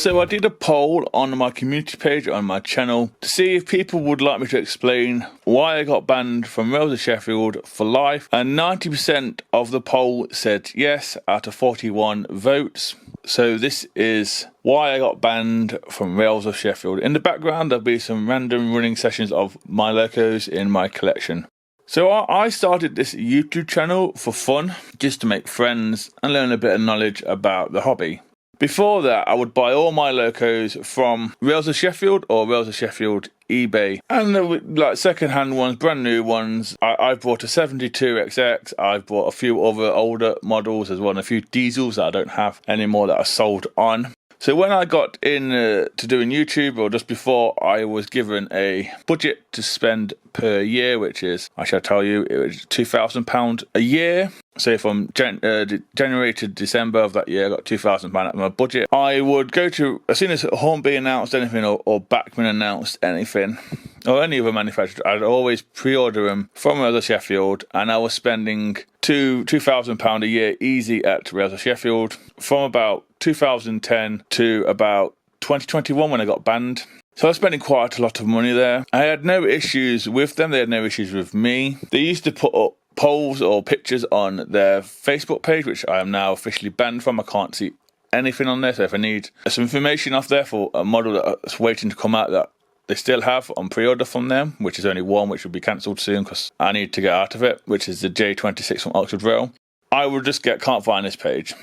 So I did a poll on my community page on my channel to see if people would like me to explain why I got banned from Rails of Sheffield for life, and 90% of the poll said yes out of 41 votes. So this is why I got banned from Rails of Sheffield. In the background there'll be some random running sessions of my locos in my collection. So I started this YouTube channel for fun, just to make friends and learn a bit of knowledge about the hobby. Before that, I would buy all my locos from Rails of Sheffield or Rails of Sheffield eBay. And there were like second-hand ones, brand new ones. I've bought a 72XX. I've bought a few other older models as well, and a few diesels that I don't have anymore that are sold on. So when I got in to doing YouTube, or just before, I was given a budget to spend per year, which is, I shall tell you, it was £2,000 a year. So from January to December of that year, I got £2,000 out of my budget. I would go to, as soon as Hornby announced anything or Bachmann announced anything, or any other manufacturer, I'd always pre-order them from Rails of Sheffield, and I was spending £2,000 a year easy at Rails of Sheffield from about 2010 to about 2021 when I got banned. So I was spending quite a lot of money there. I had no issues with them, they had no issues with me. They used to put up polls or pictures on their Facebook page, which I am now officially banned from. I can't see anything on there, so if I need some information off there for a model that's waiting to come out that they still have on pre-order from them, which is only one, which will be cancelled soon because I need to get out of it, which is the J26 from Oxford Rail, I would just can't find this page.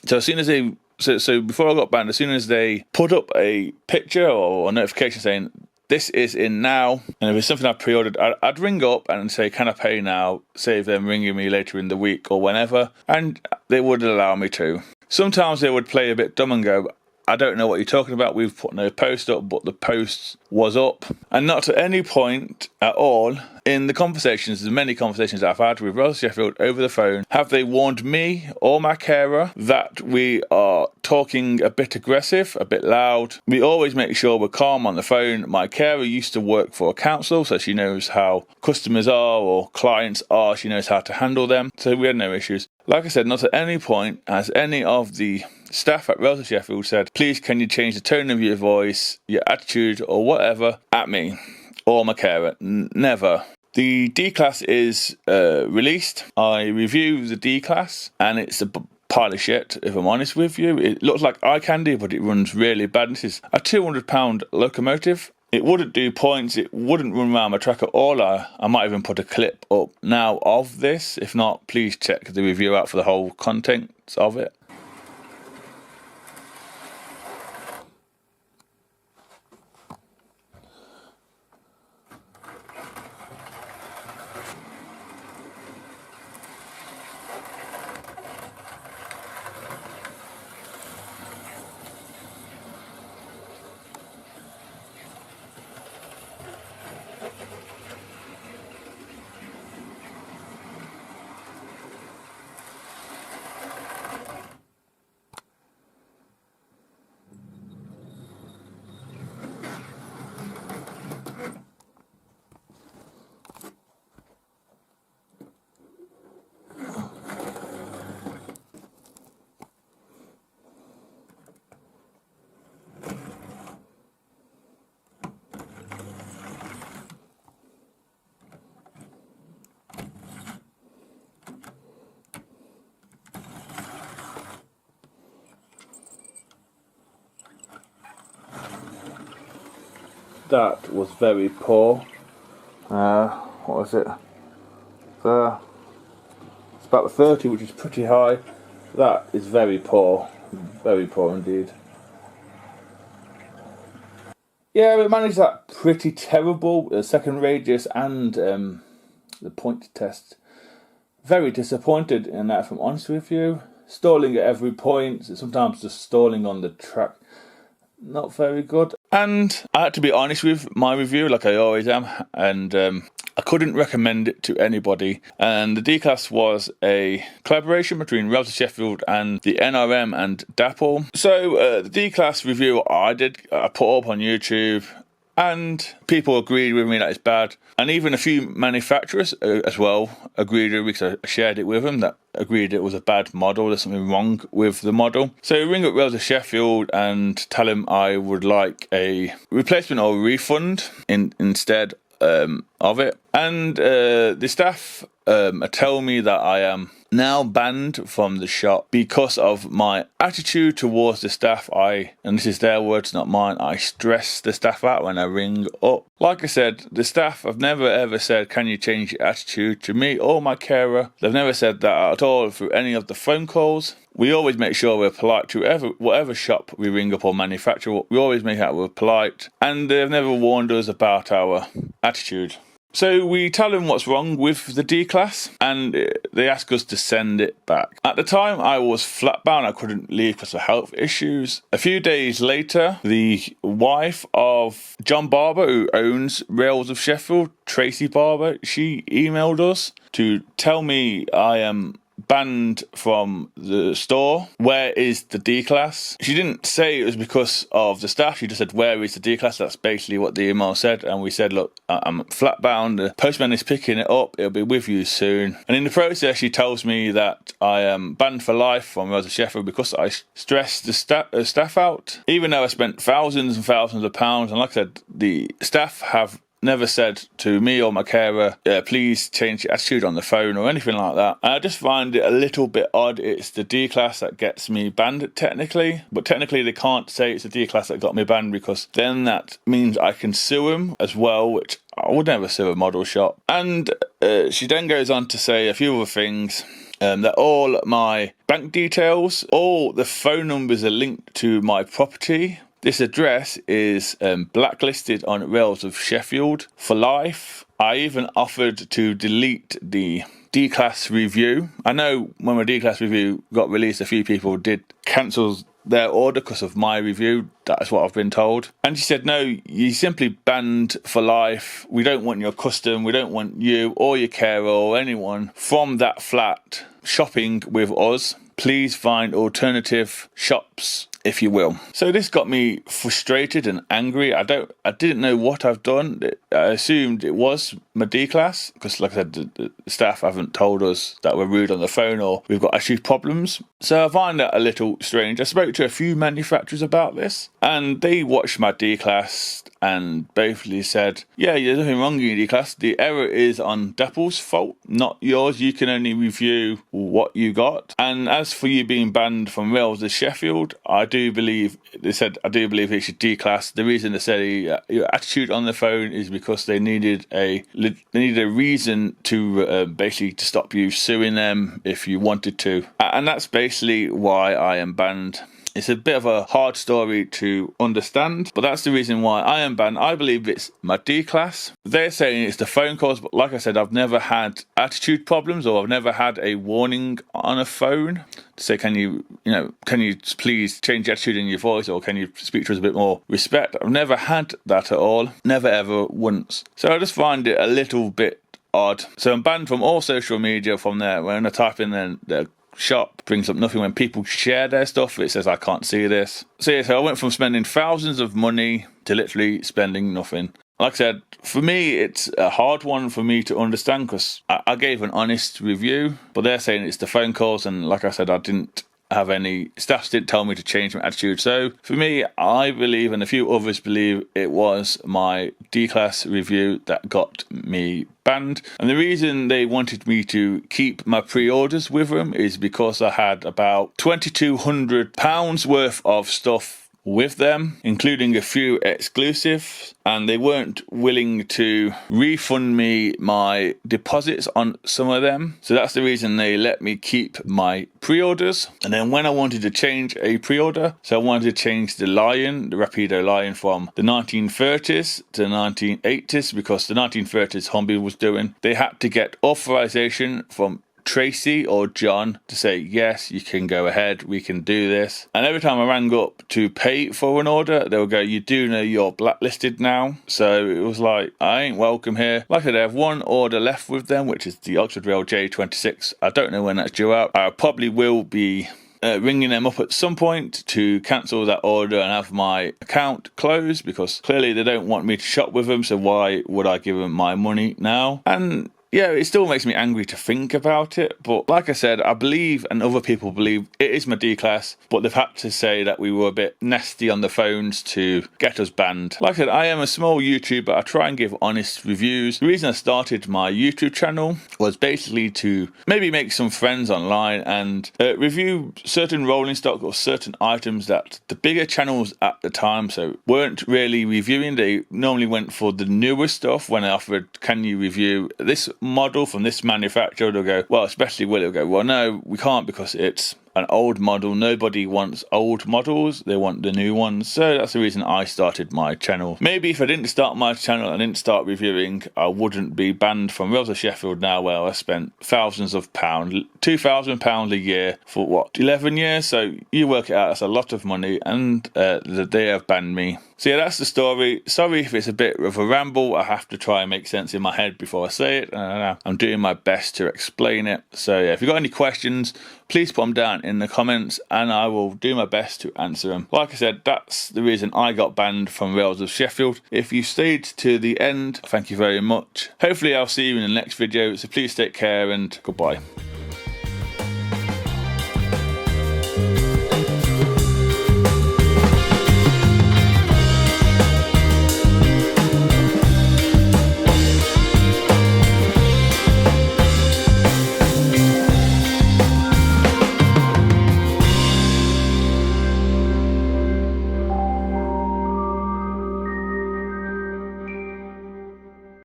So as soon as they, so before I got banned, as soon as they put up a picture or a notification saying this is in now, and if it's something I pre-ordered, I'd ring up and say, can I pay now? Save them ringing me later in the week or whenever, and they would allow me to. Sometimes they would play a bit dumb and go, I don't know what you're talking about, we've put no post up, but the post was up. And not at any point at all in the conversations, the many conversations that I've had with Rails Sheffield over the phone, have they warned me or my carer that we are talking a bit aggressive, a bit loud. We always make sure we're calm on the phone. My carer used to work for a council, so she knows how customers are or clients are, she knows how to handle them, so we had no issues. Like I said, not at any point has any of the staff at Rails of Sheffield said, please can you change the tone of your voice, your attitude or whatever at me or my carer. Never. The D-Class is released. I review the D-Class and it's a pile of shit, if I'm honest with you. It looks like eye candy, but it runs really bad. This is a £200 locomotive. It wouldn't do points, it wouldn't run around my track at all. I might even put a clip up now of this. If not, please check the review out for the whole contents of it. That was very poor. What was it? It's about 30, which is pretty high. That is very poor. Very poor indeed. Yeah, we managed that pretty terrible. The second radius and the point test. Very disappointed in that, if I'm honest with you. Stalling at every point, sometimes just stalling on the track. Not very good. And I had to be honest with my review, like I always am, and I couldn't recommend it to anybody. And the D-Class was a collaboration between Rails of Sheffield and the NRM and Dapple. So the D-Class review I put up on YouTube. And people agreed with me that it's bad. And even a few manufacturers as well agreed with me, because I shared it with them, that agreed it was a bad model. There's something wrong with the model. So ring up Rails of Sheffield and tell them I would like a replacement or refund instead of it. And the staff tell me that I am now banned from the shop because of my attitude towards the staff. And this is their words, not mine, I stress the staff out when I ring up. Like I said, the staff have never ever said, can you change your attitude, to me or my carer. They've never said that at all through any of the phone calls. We always make sure we're polite to whatever shop we ring up or manufacturer. We always make out we're polite, and they've never warned us about our attitude. So we tell them what's wrong with the D-Class, and they ask us to send it back. At the time, I was flatbound. I couldn't leave because of health issues. A few days later, the wife of John Barber, who owns Rails of Sheffield, Tracy Barber, she emailed us to tell me I am banned from the store. Where is the D-Class? She didn't say it was because of the staff. She just said, where is the D-Class? That's basically what the email said. And we said, look, I'm flatbound. The postman is picking it up. It'll be with you soon. And in the process, she tells me that I am banned for life from Rails of Sheffield because I stressed the staff out, even though I spent thousands and thousands of pounds. And like I said, the staff have never said to me or my carer, please change your attitude on the phone or anything like that. And I just find it a little bit odd. It's the D-Class that gets me banned technically, but technically they can't say it's the D-Class that got me banned, because then that means I can sue them as well, which I would never sue a model shop. And she then goes on to say a few other things. That all my bank details, all the phone numbers are linked to my property. This address is blacklisted on Rails of Sheffield for life. I even offered to delete the D-Class review. I know when my D-Class review got released, a few people did cancel their order because of my review. That's what I've been told. And she said, no, you simply banned for life. We don't want your custom. We don't want you or your carer or anyone from that flat shopping with us. Please find alternative shops, if you will. So this got me frustrated and angry. I didn't know what I've done. I assumed it was my D-Class, because like I said, the staff haven't told us that we're rude on the phone or we've got attitude problems. So I find that a little strange. I spoke to a few manufacturers about this, and they watched my D-Class and basically said, yeah, there's nothing wrong with your D-Class. The error is on Dapple's fault, not yours. You can only review what you got. And as for you being banned from Rails of Sheffield, I do believe it's your D-Class. The reason they said your attitude on the phone is because they needed a reason to basically to stop you suing them if you wanted to. And that's basically why I am banned. It's a bit of a hard story to understand, but that's the reason why I am banned. I believe it's my D-Class. They're saying it's the phone calls, but like I said, I've never had attitude problems, or I've never had a warning on a phone to say, can you please change your attitude in your voice, or can you speak to us a bit more respect? I've never had that at all. Never ever once. So I just find it a little bit odd. So I'm banned from all social media from there. When I type in their shop, brings up nothing. When people share their stuff, it says I can't see this. So I went from spending thousands of money to literally spending nothing. Like I said, for me, it's a hard one for me to understand, because I gave an honest review, but they're saying it's the phone calls, and like I said, I didn't have any staff didn't tell me to change my attitude. So for me, I believe, and a few others believe, it was my D-Class review that got me banned. And the reason they wanted me to keep my pre-orders with them is because I had about £2,200 worth of stuff with them, including a few exclusives, and they weren't willing to refund me my deposits on some of them. So that's the reason they let me keep my pre-orders. And then when I wanted to change a pre-order, so I wanted to change the Rapido Lion from the 1930s to the 1980s, because the 1930s Humvee was doing, they had to get authorization from Tracy or John to say, yes, you can go ahead, we can do this. And every time I rang up to pay for an order, they would go, you do know you're blacklisted now. So it was like, I ain't welcome here. Like I said, I have one order left with them, which is the Oxford Rail J26. I don't know when that's due out. I probably will be ringing them up at some point to cancel that order and have my account closed, because clearly they don't want me to shop with them, so why would I give them my money now? And yeah, it still makes me angry to think about it, but like I said, I believe, and other people believe, it is my D-class, but they've had to say that we were a bit nasty on the phones to get us banned. Like I said, I am a small YouTuber. I try and give honest reviews. The reason I started my YouTube channel was basically to maybe make some friends online and review certain rolling stock or certain items that the bigger channels at the time weren't really reviewing. They normally went for the newer stuff. When I offered, can you review this model from this manufacturer, they'll go, well, especially Will, will go, well, no, we can't, because it's an old model. Nobody wants old models, they want the new ones. So that's the reason I started my channel. Maybe if I didn't start my channel and didn't start reviewing, I wouldn't be banned from Rails of Sheffield now, where I spent thousands of pounds, £2,000 a year for what, 11 years? So you work it out, that's a lot of money, and they have banned me. So yeah, that's the story. Sorry if it's a bit of a ramble. I have to try and make sense in my head before I say it. I'm doing my best to explain it. So yeah, if you've got any questions, please put them down in the comments and I will do my best to answer them. Like I said, that's the reason I got banned from Rails of Sheffield. If you stayed to the end, thank you very much. Hopefully I'll see you in the next video, so please take care and goodbye.